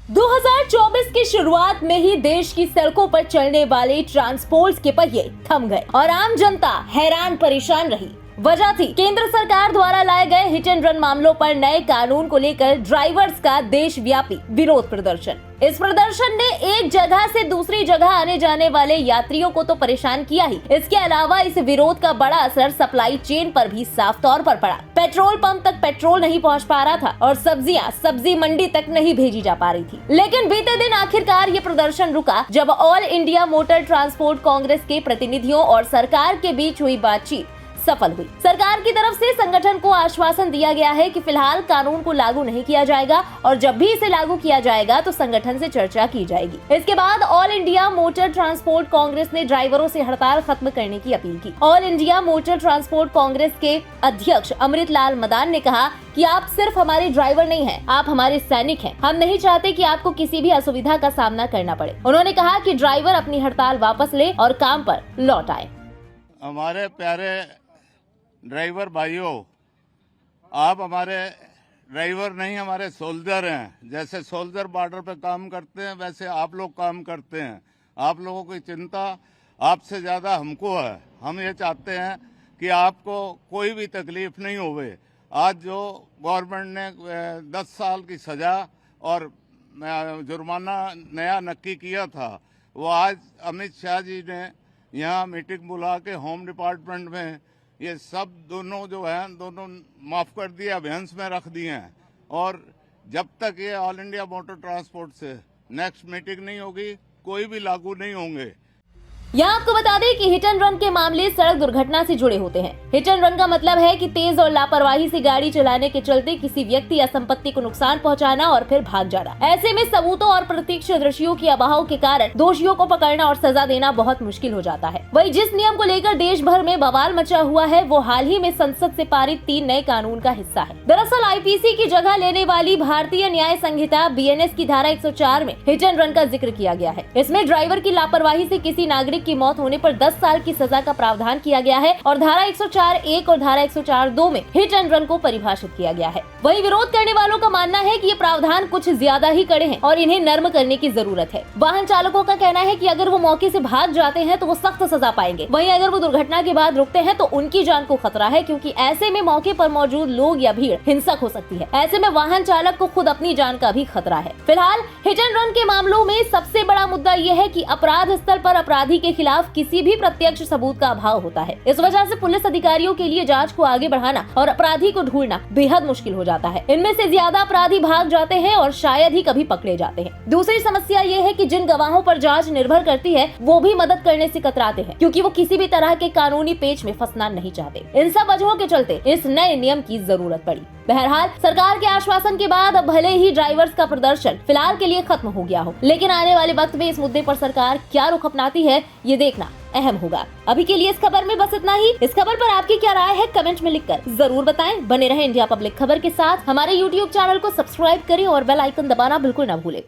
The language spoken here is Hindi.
2024 की शुरुआत में ही देश की सड़कों पर चलने वाले ट्रांसपोर्ट के पहिए थम गए और आम जनता हैरान परेशान रही। वजह थी केंद्र सरकार द्वारा लाए गए हिट एंड रन मामलों पर नए कानून को लेकर ड्राइवर्स का देशव्यापी विरोध प्रदर्शन। इस प्रदर्शन ने एक जगह से दूसरी जगह आने जाने वाले यात्रियों को तो परेशान किया ही, इसके अलावा इस विरोध का बड़ा असर सप्लाई चेन पर भी साफ तौर पर पड़ा। पेट्रोल पंप तक पेट्रोल नहीं पहुंच पा रहा था और सब्जियां सब्जी मंडी तक नहीं भेजी जा पा रही थी। लेकिन बीते दिन आखिरकार ये प्रदर्शन रुका जब all India motor transport Congress के प्रतिनिधियों और सरकार के बीच हुई बातचीत सफल हुई। सरकार की तरफ से संगठन को आश्वासन दिया गया है कि फिलहाल कानून को लागू नहीं किया जाएगा और जब भी इसे लागू किया जाएगा तो संगठन से चर्चा की जाएगी। इसके बाद all India motor transport Congress ने ड्राइवरों से हड़ताल खत्म करने की अपील की। All India motor transport Congress के अध्यक्ष अमृत लाल मदान ने कहा कि आप सिर्फ हमारे ड्राइवर नहीं हैं, आप हमारे सैनिक हैं। हम नहीं चाहते कि आपको किसी भी असुविधा का सामना करना पड़े। उन्होंने कहा कि ड्राइवर अपनी हड़ताल वापस ले और काम पर लौट आए। हमारे प्यारे ड्राइवर भाइयों, आप हमारे ड्राइवर नहीं, हमारे सोल्जर हैं। जैसे सोल्जर बॉर्डर पे काम करते हैं वैसे आप लोग काम करते हैं। आप लोगों की चिंता आपसे ज़्यादा हमको है। हम ये चाहते हैं कि आपको कोई भी तकलीफ नहीं होवे। आज जो गवर्नमेंट ने 10 साल की सज़ा और जुर्माना नया नक्की किया था, वो आज अमित शाह जी ने यहाँ मीटिंग बुला के होम डिपार्टमेंट में ये सब दोनों जो हैं दोनों माफ़ कर दिए, अभियान में रख दिए हैं। और जब तक ये ऑल इंडिया मोटर ट्रांसपोर्ट से नेक्स्ट मीटिंग नहीं होगी, कोई भी लागू नहीं होंगे। यहाँ आपको बता दें कि हिट एंड रन के मामले सड़क दुर्घटना से जुड़े होते हैं। हिट एंड रन का मतलब है कि तेज और लापरवाही से गाड़ी चलाने के चलते किसी व्यक्ति या संपत्ति को नुकसान पहुंचाना और फिर भाग जाना। ऐसे में सबूतों और प्रत्यक्ष दृश्यों के अभाव के कारण दोषियों को पकड़ना और सजा देना बहुत मुश्किल हो जाता है। वही जिस नियम को लेकर देश भर में बवाल मचा हुआ है वो हाल ही में संसद से पारित 3 नए कानून का हिस्सा है। दरअसल आईपीसी की जगह लेने वाली भारतीय न्याय संहिता BNS की धारा 104 में हिट एंड रन का जिक्र किया गया है। इसमें ड्राइवर की लापरवाही से किसी नागरिक की मौत होने पर 10 साल की सजा का प्रावधान किया गया है और धारा 104(1) और धारा 104(2) में हिट एंड रन को परिभाषित किया गया है। वही विरोध करने वालों का मानना है कि ये प्रावधान कुछ ज्यादा ही कड़े हैं और इन्हें नर्म करने की जरूरत है। वाहन चालकों का कहना है कि अगर वो मौके से भाग जाते हैं तो वो सख्त सजा पाएंगे। वहीं अगर वो दुर्घटना के बाद रुकते हैं तो उनकी जान को खतरा है, क्योंकि ऐसे में मौके पर मौजूद लोग या भीड़ हिंसक हो सकती है। ऐसे में वाहन चालक को खुद अपनी जान का भी खतरा है। फिलहाल हिट एंड रन के मामलों में सबसे बड़ा मुद्दा ये है कि अपराध स्थल पर अपराधी के खिलाफ किसी भी प्रत्यक्ष सबूत का अभाव होता है। इस वजह से पुलिस अधिकारियों के लिए जांच को आगे बढ़ाना और अपराधी को ढूंढना बेहद मुश्किल हो जाता है। इनमें से ज्यादा अपराधी भाग जाते हैं और शायद ही कभी पकड़े जाते हैं। दूसरी समस्या ये है कि जिन गवाहों पर जांच निर्भर करती है वो भी मदद करने से कतराते हैं, क्योंकि वो किसी भी तरह के कानूनी पेच में फंसना नहीं चाहते। इन सब वजहों के चलते इस नए नियम की जरूरत पड़ी। बहरहाल सरकार के आश्वासन के बाद अब भले ही ड्राइवर्स का प्रदर्शन फिलहाल के लिए खत्म हो गया हो, लेकिन आने वाले वक्त में इस मुद्दे पर सरकार क्या रुख अपनाती है ये देखना अहम होगा। अभी के लिए इस खबर में बस इतना ही। इस खबर पर आपकी क्या राय है कमेंट में लिखकर जरूर बताएं। बने रहें इंडिया पब्लिक खबर के साथ। हमारे YouTube चैनल को सब्सक्राइब करें और बेल आइकन दबाना बिल्कुल न भूलें।